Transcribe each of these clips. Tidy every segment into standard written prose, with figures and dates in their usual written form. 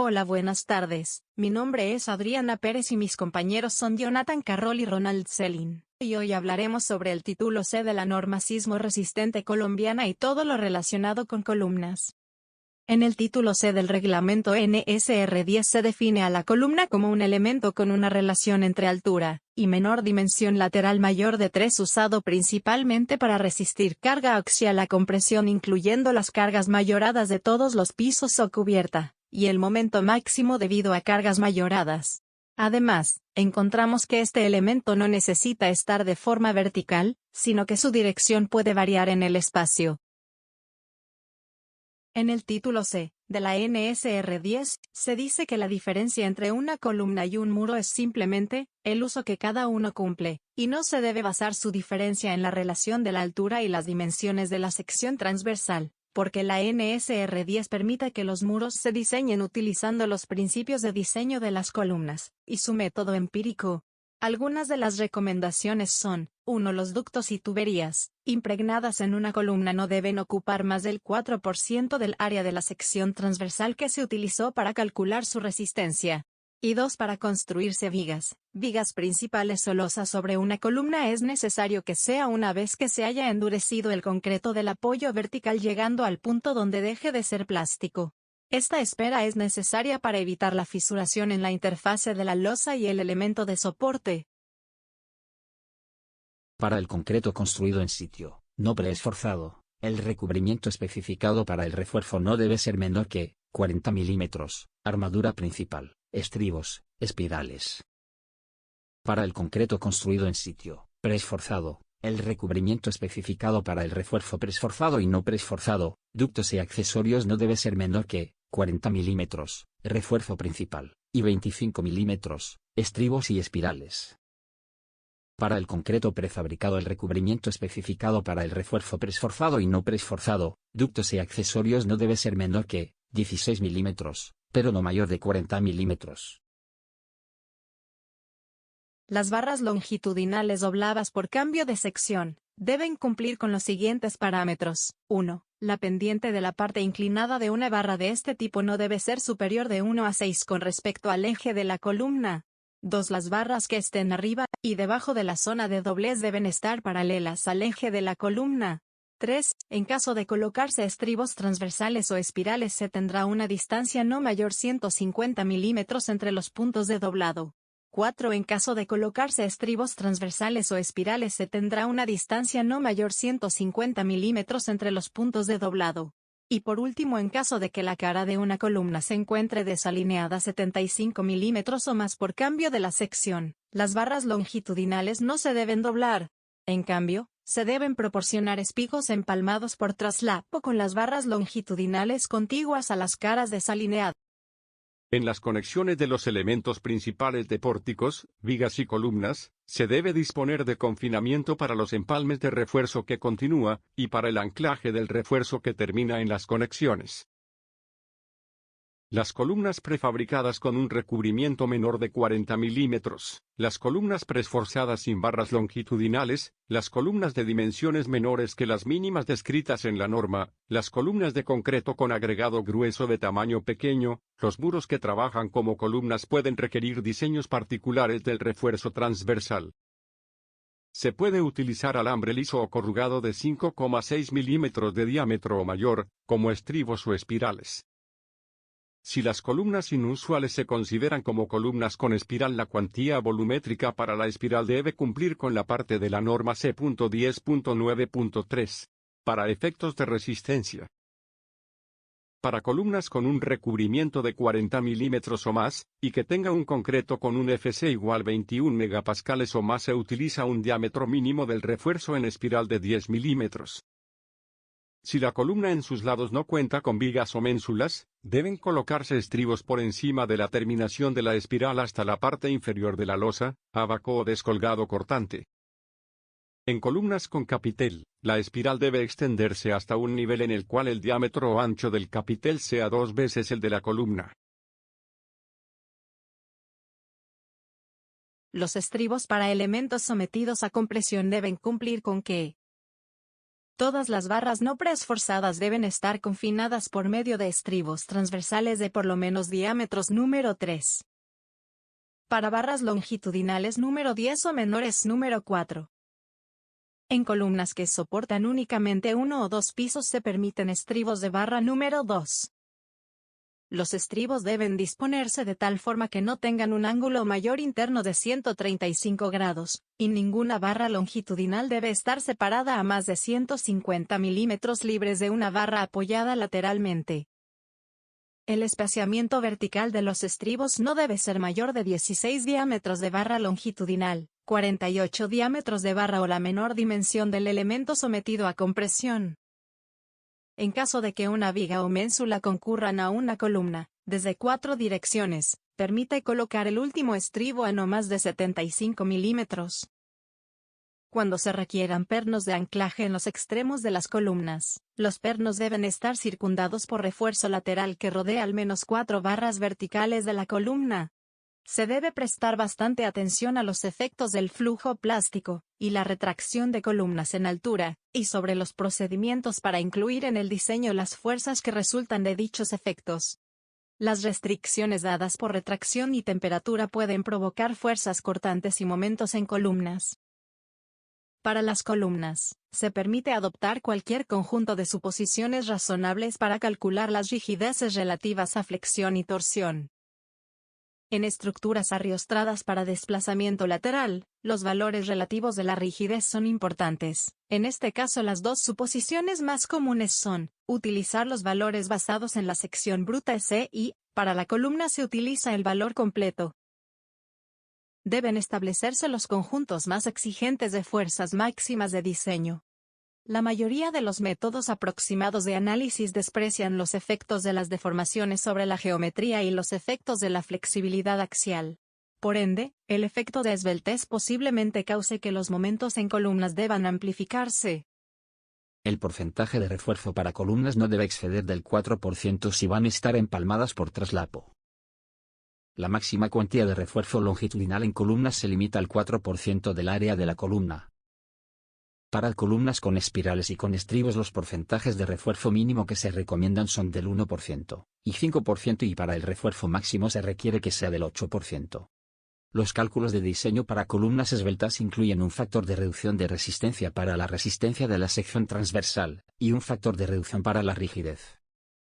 Hola, buenas tardes. Mi nombre es Adriana Pérez y mis compañeros son Jonathan Carroll y Ronald Selin. Y hoy hablaremos sobre el título C de la norma sismo resistente colombiana y todo lo relacionado con columnas. En el título C del reglamento NSR 10 se define a la columna como un elemento con una relación entre altura y menor dimensión lateral mayor de 3 usado principalmente para resistir carga axial a compresión incluyendo las cargas mayoradas de todos los pisos o cubierta, y el momento máximo debido a cargas mayoradas. Además, encontramos que este elemento no necesita estar de forma vertical, sino que su dirección puede variar en el espacio. En el título C, de la NSR 10, se dice que la diferencia entre una columna y un muro es simplemente el uso que cada uno cumple, y no se debe basar su diferencia en la relación de la altura y las dimensiones de la sección transversal, porque la NSR 10 permite que los muros se diseñen utilizando los principios de diseño de las columnas, y su método empírico. Algunas de las recomendaciones son: 1. Los ductos y tuberías impregnadas en una columna no deben ocupar más del 4% del área de la sección transversal que se utilizó para calcular su resistencia. Y 2. Para construirse vigas principales o losas sobre una columna es necesario que sea una vez que se haya endurecido el concreto del apoyo vertical llegando al punto donde deje de ser plástico. Esta espera es necesaria para evitar la fisuración en la interfase de la losa y el elemento de soporte. Para el concreto construido en sitio, no preesforzado, el recubrimiento especificado para el refuerzo no debe ser menor que 40 milímetros, armadura principal, estribos, espirales. Para el concreto construido en sitio, preesforzado, el recubrimiento especificado para el refuerzo preesforzado y no preesforzado, ductos y accesorios no debe ser menor que 40 milímetros, refuerzo principal, y 25 milímetros, estribos y espirales. Para el concreto prefabricado el recubrimiento especificado para el refuerzo preesforzado y no preesforzado, ductos y accesorios no debe ser menor que 16 milímetros, pero no mayor de 40 milímetros. Las barras longitudinales dobladas por cambio de sección deben cumplir con los siguientes parámetros. 1. La pendiente de la parte inclinada de una barra de este tipo no debe ser superior de 1 a 6 con respecto al eje de la columna. 2. Las barras que estén arriba y debajo de la zona de doblez deben estar paralelas al eje de la columna. 3. En caso de colocarse estribos transversales o espirales se tendrá una distancia no mayor 150 milímetros entre los puntos de doblado. 4. En caso de colocarse estribos transversales o espirales se tendrá una distancia no mayor 150 milímetros entre los puntos de doblado. Y por último, en caso de que la cara de una columna se encuentre desalineada 75 milímetros o más por cambio de la sección, las barras longitudinales no se deben doblar. En cambio, se deben proporcionar espigos empalmados por traslapo con las barras longitudinales contiguas a las caras desalineadas. En las conexiones de los elementos principales de pórticos, vigas y columnas, se debe disponer de confinamiento para los empalmes de refuerzo que continúa, y para el anclaje del refuerzo que termina en las conexiones. Las columnas prefabricadas con un recubrimiento menor de 40 milímetros, las columnas preesforzadas sin barras longitudinales, las columnas de dimensiones menores que las mínimas descritas en la norma, las columnas de concreto con agregado grueso de tamaño pequeño, los muros que trabajan como columnas pueden requerir diseños particulares del refuerzo transversal. Se puede utilizar alambre liso o corrugado de 5,6 milímetros de diámetro o mayor, como estribos o espirales. Si las columnas inusuales se consideran como columnas con espiral, la cuantía volumétrica para la espiral debe cumplir con la parte de la norma C.10.9.3. Para efectos de resistencia. Para columnas con un recubrimiento de 40 milímetros o más, y que tenga un concreto con un FC igual 21 megapascales o más, se utiliza un diámetro mínimo del refuerzo en espiral de 10 milímetros. Si la columna en sus lados no cuenta con vigas o ménsulas, deben colocarse estribos por encima de la terminación de la espiral hasta la parte inferior de la losa, abaco o descolgado cortante. En columnas con capitel, la espiral debe extenderse hasta un nivel en el cual el diámetro o ancho del capitel sea 2 veces el de la columna. Los estribos para elementos sometidos a compresión deben cumplir con que Todas las barras no preesforzadas deben estar confinadas por medio de estribos transversales de por lo menos diámetros número 3. Para barras longitudinales número 10 o menores número 4. En columnas que soportan únicamente uno o dos pisos se permiten estribos de barra número 2. Los estribos deben disponerse de tal forma que no tengan un ángulo mayor interno de 135 grados, y ninguna barra longitudinal debe estar separada a más de 150 milímetros libres de una barra apoyada lateralmente. El espaciamiento vertical de los estribos no debe ser mayor de 16 diámetros de barra longitudinal, 48 diámetros de barra o la menor dimensión del elemento sometido a compresión. En caso de que una viga o ménsula concurran a una columna, desde 4 direcciones, permite colocar el último estribo a no más de 75 milímetros. Cuando se requieran pernos de anclaje en los extremos de las columnas, los pernos deben estar circundados por refuerzo lateral que rodee al menos 4 barras verticales de la columna. Se debe prestar bastante atención a los efectos del flujo plástico y la retracción de columnas en altura, y sobre los procedimientos para incluir en el diseño las fuerzas que resultan de dichos efectos. Las restricciones dadas por retracción y temperatura pueden provocar fuerzas cortantes y momentos en columnas. Para las columnas, se permite adoptar cualquier conjunto de suposiciones razonables para calcular las rigideces relativas a flexión y torsión. En estructuras arriostradas para desplazamiento lateral, los valores relativos de la rigidez son importantes. En este caso, las dos suposiciones más comunes son, utilizar los valores basados en la sección bruta S y, para la columna se utiliza el valor completo. Deben establecerse los conjuntos más exigentes de fuerzas máximas de diseño. La mayoría de los métodos aproximados de análisis desprecian los efectos de las deformaciones sobre la geometría y los efectos de la flexibilidad axial. Por ende, el efecto de esbeltez posiblemente cause que los momentos en columnas deban amplificarse. El porcentaje de refuerzo para columnas no debe exceder del 4% si van a estar empalmadas por traslapo. La máxima cuantía de refuerzo longitudinal en columnas se limita al 4% del área de la columna. Para columnas con espirales y con estribos los porcentajes de refuerzo mínimo que se recomiendan son del 1% y 5% y para el refuerzo máximo se requiere que sea del 8%. Los cálculos de diseño para columnas esbeltas incluyen un factor de reducción de resistencia para la resistencia de la sección transversal, y un factor de reducción para la rigidez.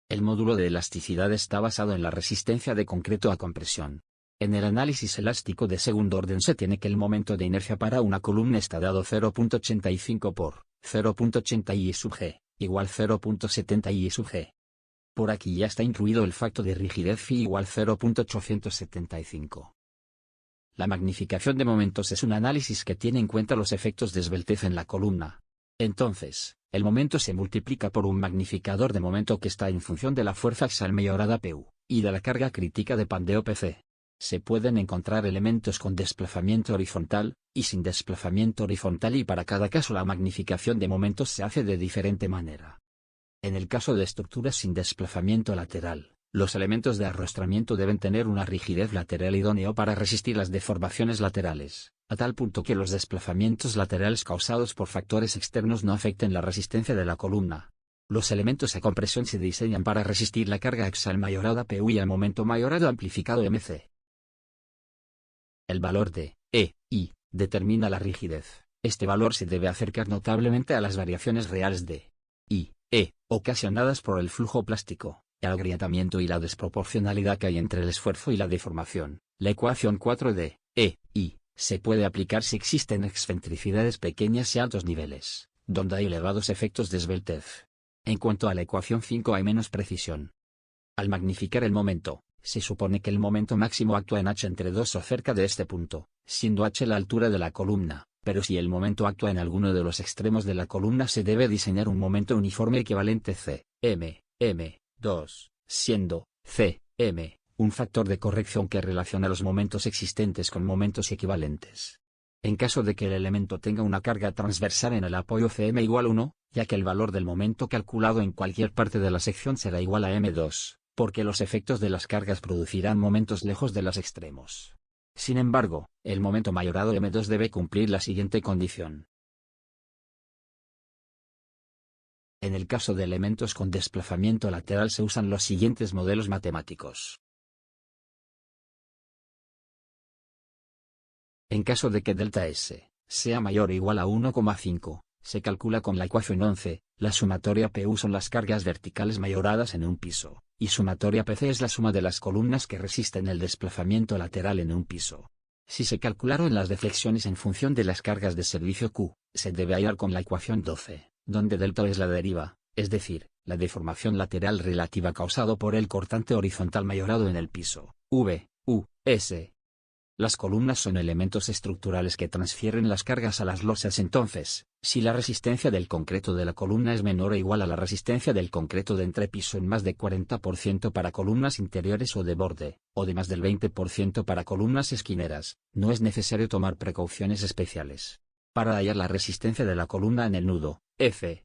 El módulo de elasticidad está basado en la resistencia de concreto a compresión. En el análisis elástico de segundo orden se tiene que el momento de inercia para una columna está dado 0.85 por 0.80 I sub g, igual 0.70 I sub g. Por aquí ya está incluido el factor de rigidez phi igual 0.875. La magnificación de momentos es un análisis que tiene en cuenta los efectos de esbeltez en la columna. Entonces, el momento se multiplica por un magnificador de momento que está en función de la fuerza axial mejorada Pu, y de la carga crítica de pandeo Pc. Se pueden encontrar elementos con desplazamiento horizontal, y sin desplazamiento horizontal y para cada caso la magnificación de momentos se hace de diferente manera. En el caso de estructuras sin desplazamiento lateral, los elementos de arrastramiento deben tener una rigidez lateral idóneo para resistir las deformaciones laterales, a tal punto que los desplazamientos laterales causados por factores externos no afecten la resistencia de la columna. Los elementos a compresión se diseñan para resistir la carga axial mayorada Pu y el momento mayorado amplificado Mc. El valor de E.I. determina la rigidez. Este valor se debe acercar notablemente a las variaciones reales de I.E. ocasionadas por el flujo plástico, el agrietamiento y la desproporcionalidad que hay entre el esfuerzo y la deformación. La ecuación 4 de E.I. se puede aplicar si existen excentricidades pequeñas y altos niveles, donde hay elevados efectos de esbeltez. En cuanto a la ecuación 5 hay menos precisión. Al magnificar el momento, se supone que el momento máximo actúa en h entre 2 o cerca de este punto, siendo h la altura de la columna, pero si el momento actúa en alguno de los extremos de la columna se debe diseñar un momento uniforme equivalente c, m, 2, siendo c, m, un factor de corrección que relaciona los momentos existentes con momentos equivalentes. En caso de que el elemento tenga una carga transversal en el apoyo Cm igual 1, ya que el valor del momento calculado en cualquier parte de la sección será igual a m2, porque los efectos de las cargas producirán momentos lejos de los extremos. Sin embargo, el momento mayorado m2 debe cumplir la siguiente condición. En el caso de elementos con desplazamiento lateral se usan los siguientes modelos matemáticos. En caso de que ΔS sea mayor o igual a 1,5, se calcula con la ecuación 11, la sumatoria PU son las cargas verticales mayoradas en un piso, y sumatoria PC es la suma de las columnas que resisten el desplazamiento lateral en un piso. Si se calcularon las deflexiones en función de las cargas de servicio Q, se debe hallar con la ecuación 12, donde delta es la deriva, es decir, la deformación lateral relativa causado por el cortante horizontal mayorado en el piso, V, U, S. Las columnas son elementos estructurales que transfieren las cargas a las losas. Entonces, si la resistencia del concreto de la columna es menor o igual a la resistencia del concreto de entrepiso en más de 40% para columnas interiores o de borde, o de más del 20% para columnas esquineras, no es necesario tomar precauciones especiales. Para hallar la resistencia de la columna en el nudo, F,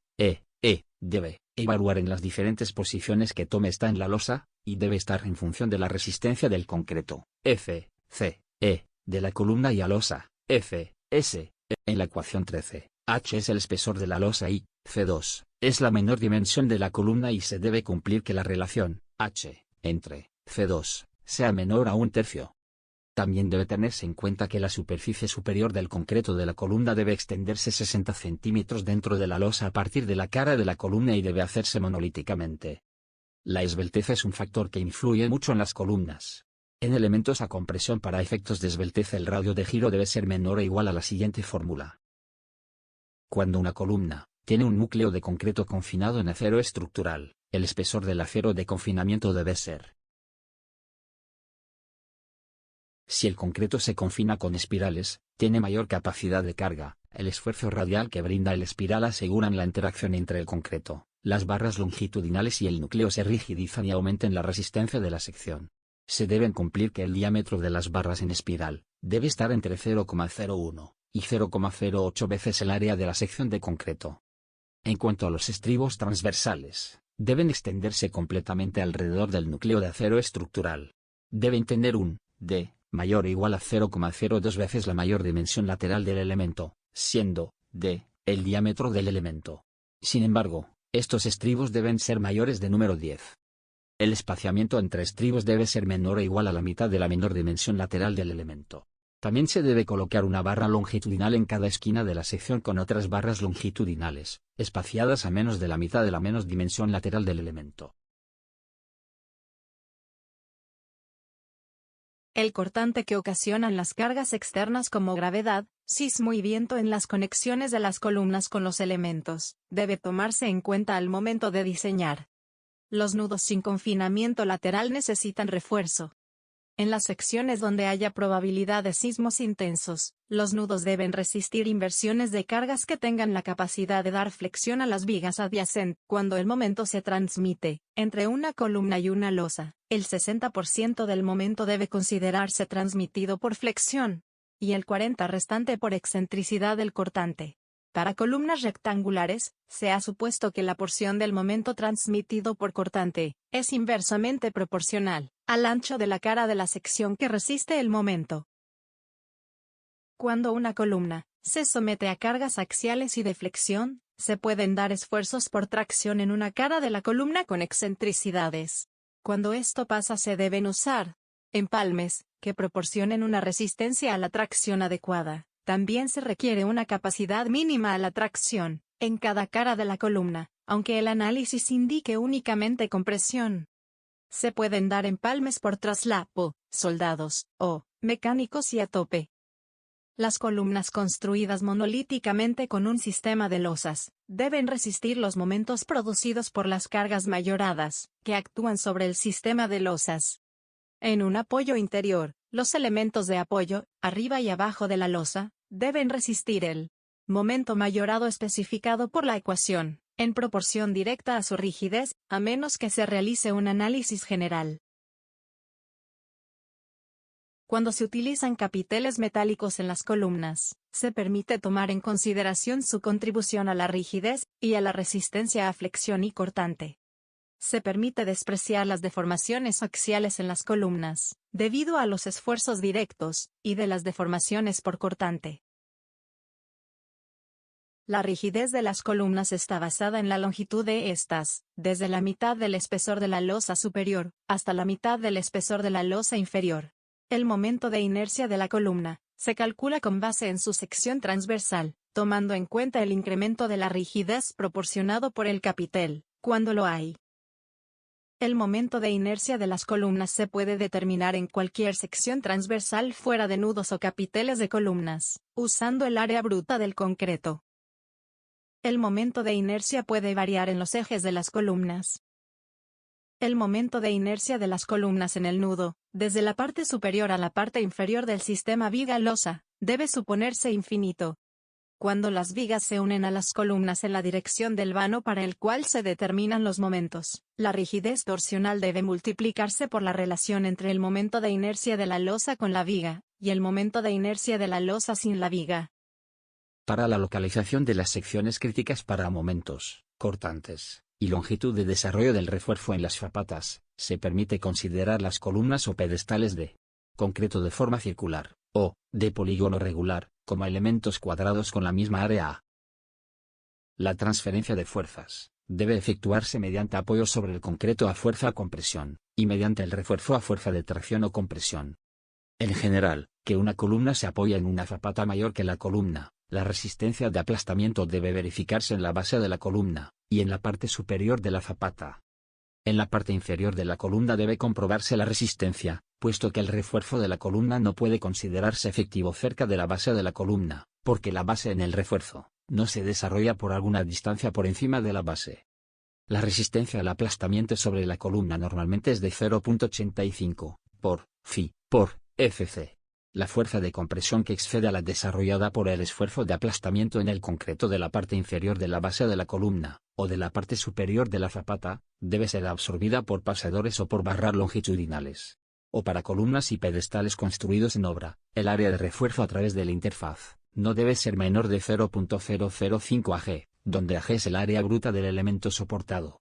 debe evaluar en las diferentes posiciones que tome esta en la losa, y debe estar en función de la resistencia del concreto, F, C, de la columna y a losa, F, S. En la ecuación 13, H es el espesor de la losa y C2 es la menor dimensión de la columna y se debe cumplir que la relación H entre C2 sea menor a 1/3. También debe tenerse en cuenta que la superficie superior del concreto de la columna debe extenderse 60 centímetros dentro de la losa a partir de la cara de la columna y debe hacerse monolíticamente. La esbeltez es un factor que influye mucho en las columnas. En elementos a compresión para efectos de esbeltez el radio de giro debe ser menor o igual a la siguiente fórmula. Cuando una columna tiene un núcleo de concreto confinado en acero estructural, el espesor del acero de confinamiento debe ser. Si el concreto se confina con espirales, tiene mayor capacidad de carga, el esfuerzo radial que brinda el espiral aseguran la interacción entre el concreto, las barras longitudinales y el núcleo se rigidizan y aumentan la resistencia de la sección. Se deben cumplir que el diámetro de las barras en espiral debe estar entre 0,01 y 0,08 veces el área de la sección de concreto. En cuanto a los estribos transversales, deben extenderse completamente alrededor del núcleo de acero estructural. Deben tener un D mayor o igual a 0,02 veces la mayor dimensión lateral del elemento, siendo D el diámetro del elemento. Sin embargo, estos estribos deben ser mayores de número 10. El espaciamiento entre estribos debe ser menor o igual a la mitad de la menor dimensión lateral del elemento. También se debe colocar una barra longitudinal en cada esquina de la sección con otras barras longitudinales, espaciadas a menos de la mitad de la menos dimensión lateral del elemento. El cortante que ocasionan las cargas externas como gravedad, sismo y viento en las conexiones de las columnas con los elementos, debe tomarse en cuenta al momento de diseñar. Los nudos sin confinamiento lateral necesitan refuerzo. En las secciones donde haya probabilidad de sismos intensos, los nudos deben resistir inversiones de cargas que tengan la capacidad de dar flexión a las vigas adyacentes. Cuando el momento se transmite entre una columna y una losa, el 60% del momento debe considerarse transmitido por flexión, y el 40% restante por excentricidad del cortante. Para columnas rectangulares, se ha supuesto que la porción del momento transmitido por cortante es inversamente proporcional al ancho de la cara de la sección que resiste el momento. Cuando una columna se somete a cargas axiales y de flexión, se pueden dar esfuerzos por tracción en una cara de la columna con excentricidades. Cuando esto pasa se deben usar empalmes que proporcionen una resistencia a la tracción adecuada. También se requiere una capacidad mínima a la tracción en cada cara de la columna, aunque el análisis indique únicamente compresión. Se pueden dar empalmes por traslapo, soldados, o mecánicos y a tope. Las columnas construidas monolíticamente con un sistema de losas deben resistir los momentos producidos por las cargas mayoradas que actúan sobre el sistema de losas. En un apoyo interior, los elementos de apoyo, arriba y abajo de la losa, deben resistir el momento mayorado especificado por la ecuación, en proporción directa a su rigidez, a menos que se realice un análisis general. Cuando se utilizan capiteles metálicos en las columnas, se permite tomar en consideración su contribución a la rigidez y a la resistencia a flexión y cortante. Se permite despreciar las deformaciones axiales en las columnas, debido a los esfuerzos directos, y de las deformaciones por cortante. La rigidez de las columnas está basada en la longitud de estas, desde la mitad del espesor de la losa superior, hasta la mitad del espesor de la losa inferior. El momento de inercia de la columna se calcula con base en su sección transversal, tomando en cuenta el incremento de la rigidez proporcionado por el capitel, cuando lo hay. El momento de inercia de las columnas se puede determinar en cualquier sección transversal fuera de nudos o capiteles de columnas, usando el área bruta del concreto. El momento de inercia puede variar en los ejes de las columnas. El momento de inercia de las columnas en el nudo, desde la parte superior a la parte inferior del sistema viga-losa, debe suponerse infinito. Cuando las vigas se unen a las columnas en la dirección del vano para el cual se determinan los momentos, la rigidez torsional debe multiplicarse por la relación entre el momento de inercia de la losa con la viga, y el momento de inercia de la losa sin la viga. Para la localización de las secciones críticas para momentos, cortantes, y longitud de desarrollo del refuerzo en las zapatas, se permite considerar las columnas o pedestales de concreto de forma circular, o de polígono regular, como elementos cuadrados con la misma área A. La transferencia de fuerzas debe efectuarse mediante apoyo sobre el concreto a fuerza a compresión, y mediante el refuerzo a fuerza de tracción o compresión. En general, que una columna se apoya en una zapata mayor que la columna, la resistencia de aplastamiento debe verificarse en la base de la columna, y en la parte superior de la zapata. En la parte inferior de la columna debe comprobarse la resistencia, puesto que el refuerzo de la columna no puede considerarse efectivo cerca de la base de la columna, porque la base en el refuerzo no se desarrolla por alguna distancia por encima de la base. La resistencia al aplastamiento sobre la columna normalmente es de 0.85 por Φ por Fc. La fuerza de compresión que excede a la desarrollada por el esfuerzo de aplastamiento en el concreto de la parte inferior de la base de la columna, o de la parte superior de la zapata, debe ser absorbida por pasadores o por barras longitudinales. O para columnas y pedestales construidos en obra, el área de refuerzo a través de la interfaz no debe ser menor de 0.005 ag, donde ag es el área bruta del elemento soportado.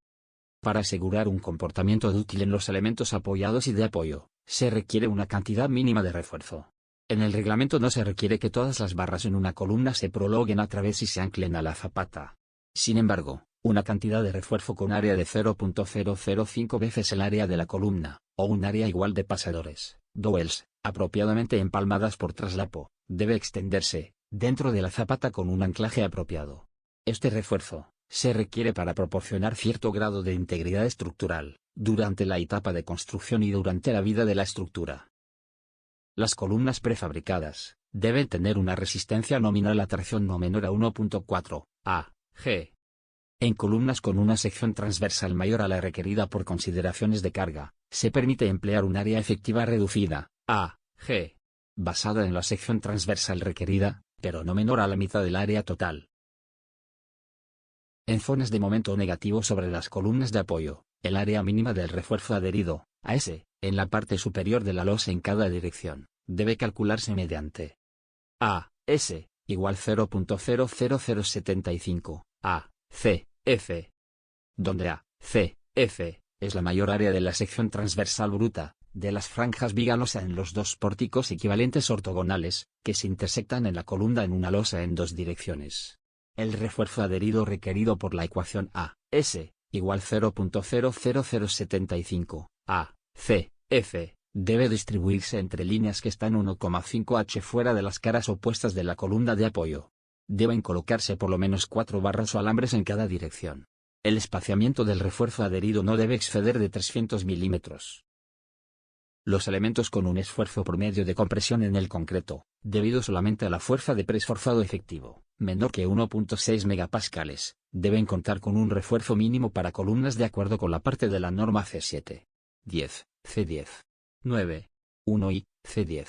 Para asegurar un comportamiento útil en los elementos apoyados y de apoyo, se requiere una cantidad mínima de refuerzo. En el reglamento no se requiere que todas las barras en una columna se prolonguen a través y se anclen a la zapata. Sin embargo, una cantidad de refuerzo con área de 0.005 veces el área de la columna, o un área igual de pasadores, dowels, apropiadamente empalmadas por traslapo, debe extenderse, dentro de la zapata con un anclaje apropiado. Este refuerzo se requiere para proporcionar cierto grado de integridad estructural, durante la etapa de construcción y durante la vida de la estructura. Las columnas prefabricadas deben tener una resistencia nominal a tracción no menor a 1.4 ag. En columnas con una sección transversal mayor a la requerida por consideraciones de carga, se permite emplear un área efectiva reducida, ag, basada en la sección transversal requerida, pero no menor a la mitad del área total. En zonas de momento negativo sobre las columnas de apoyo, el área mínima del refuerzo adherido, AS, en la parte superior de la losa en cada dirección, debe calcularse mediante AS igual 0.00075 AC, donde AC es la mayor área de la sección transversal bruta, de las franjas viga-losa en los dos pórticos equivalentes ortogonales, que se intersectan en la columna en una losa en dos direcciones. El refuerzo adherido requerido por la ecuación AS igual 0.00075 AC debe distribuirse entre líneas que están 1,5 h fuera de las caras opuestas de la columna de apoyo. Deben colocarse por lo menos 4 barras o alambres en cada dirección. El espaciamiento del refuerzo adherido no debe exceder de 300 milímetros. Los elementos con un esfuerzo promedio de compresión en el concreto, debido solamente a la fuerza de preesforzado efectivo, menor que 1.6 megapascales, deben contar con un refuerzo mínimo para columnas de acuerdo con la parte de la norma C7. 10, C10. 9. 1 y C10.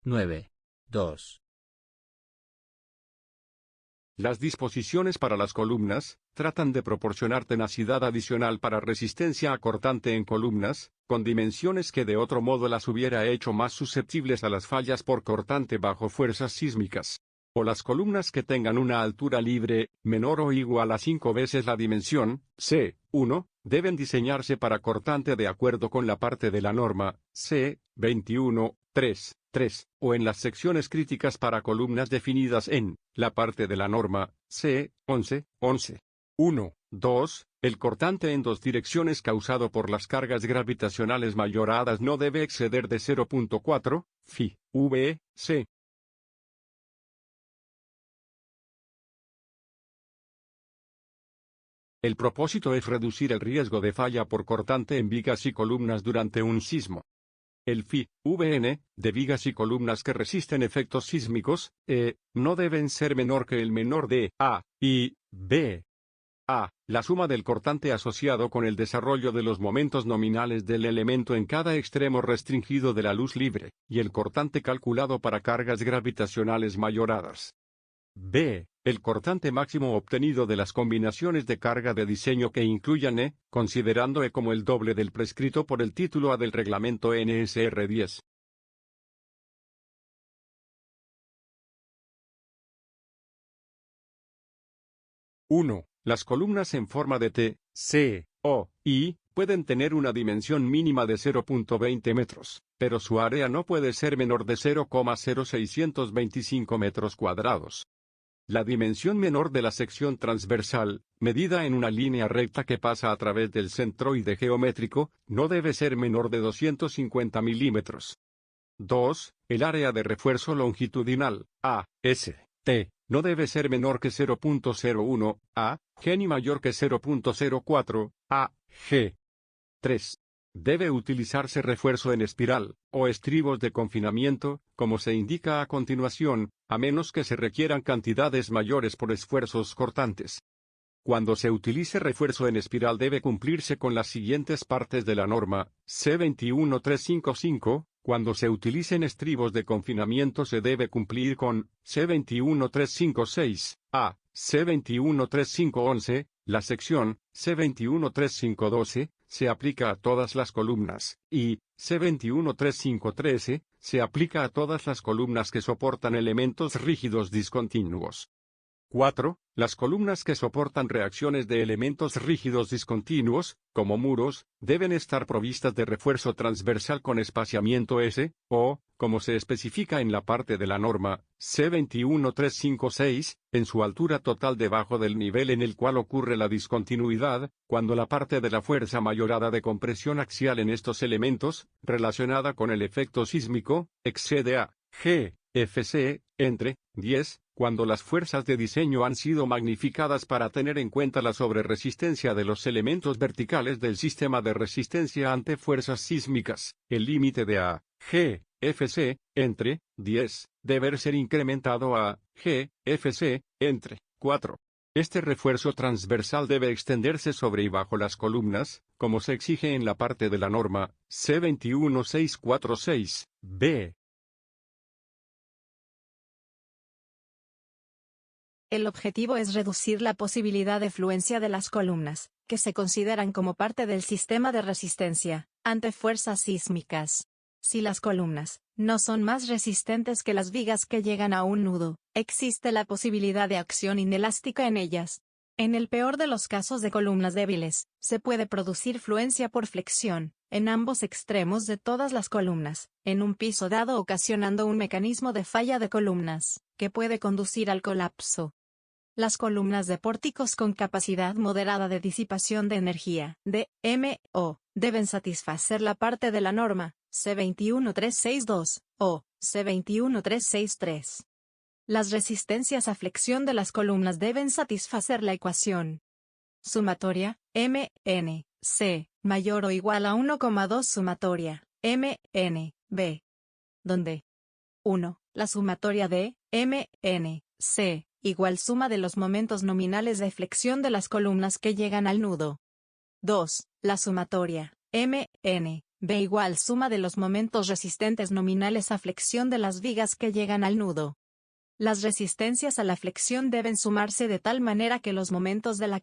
9. 2. Las disposiciones para las columnas tratan de proporcionar tenacidad adicional para resistencia a cortante en columnas, con dimensiones que de otro modo las hubiera hecho más susceptibles a las fallas por cortante bajo fuerzas sísmicas. O las columnas que tengan una altura libre, menor o igual a 5 veces la dimensión, C1, deben diseñarse para cortante de acuerdo con la parte de la norma, C21, 3, 3, o en las secciones críticas para columnas definidas en la parte de la norma C, 11, 11. 1, 2, el cortante en dos direcciones causado por las cargas gravitacionales mayoradas no debe exceder de 0.4 phi, v, c. El propósito es reducir el riesgo de falla por cortante en vigas y columnas durante un sismo. El phi, Vn, de vigas y columnas que resisten efectos sísmicos, no deben ser menor que el menor de A y B. A. La suma del cortante asociado con el desarrollo de los momentos nominales del elemento en cada extremo restringido de la luz libre, y el cortante calculado para cargas gravitacionales mayoradas. B. El cortante máximo obtenido de las combinaciones de carga de diseño que incluyan E, considerando E como el doble del prescrito por el título A del reglamento NSR 10. Las columnas en forma de T, C, O, I, pueden tener una dimensión mínima de 0.20 metros, pero su área no puede ser menor de 0,0625 metros cuadrados. La dimensión menor de la sección transversal, medida en una línea recta que pasa a través del centroide geométrico, no debe ser menor de 250 milímetros. 2. El área de refuerzo longitudinal, A, S, T, no debe ser menor que 0.01 A, G ni mayor que 0.04 A, G. 3. Debe utilizarse refuerzo en espiral, o estribos de confinamiento, como se indica a continuación, a menos que se requieran cantidades mayores por esfuerzos cortantes. Cuando se utilice refuerzo en espiral debe cumplirse con las siguientes partes de la norma, C21355, cuando se utilicen estribos de confinamiento se debe cumplir con C21356, A, C21311, la sección, C21312, se aplica a todas las columnas, y C21313, se aplica a todas las columnas que soportan elementos rígidos discontinuos. 4. Las columnas que soportan reacciones de elementos rígidos discontinuos, como muros, deben estar provistas de refuerzo transversal con espaciamiento S, o, como se especifica en la parte de la norma, C21356, en su altura total debajo del nivel en el cual ocurre la discontinuidad, cuando la parte de la fuerza mayorada de compresión axial en estos elementos, relacionada con el efecto sísmico, excede a G, Fc, entre 10, cuando las fuerzas de diseño han sido magnificadas para tener en cuenta la sobreresistencia de los elementos verticales del sistema de resistencia ante fuerzas sísmicas, el límite de A, G, Fc, entre 10, debe ser incrementado a G, Fc, entre 4. Este refuerzo transversal debe extenderse sobre y bajo las columnas, como se exige en la parte de la norma, C21646, B. El objetivo es reducir la posibilidad de fluencia de las columnas, que se consideran como parte del sistema de resistencia, ante fuerzas sísmicas. Si las columnas no son más resistentes que las vigas que llegan a un nudo, existe la posibilidad de acción inelástica en ellas. En el peor de los casos de columnas débiles, se puede producir fluencia por flexión, en ambos extremos de todas las columnas, en un piso dado ocasionando un mecanismo de falla de columnas, que puede conducir al colapso. Las columnas de pórticos con capacidad moderada de disipación de energía, DMO, deben satisfacer la parte de la norma, C21362, o C21363. Las resistencias a flexión de las columnas deben satisfacer la ecuación sumatoria, MN, C, mayor o igual a 1,2 sumatoria, MN, B. Donde 1. La sumatoria de MN, C, igual suma de los momentos nominales de flexión de las columnas que llegan al nudo. 2. La sumatoria, MN, B igual suma de los momentos resistentes nominales a flexión de las vigas que llegan al nudo. Las resistencias a la flexión deben sumarse de tal manera que los momentos de la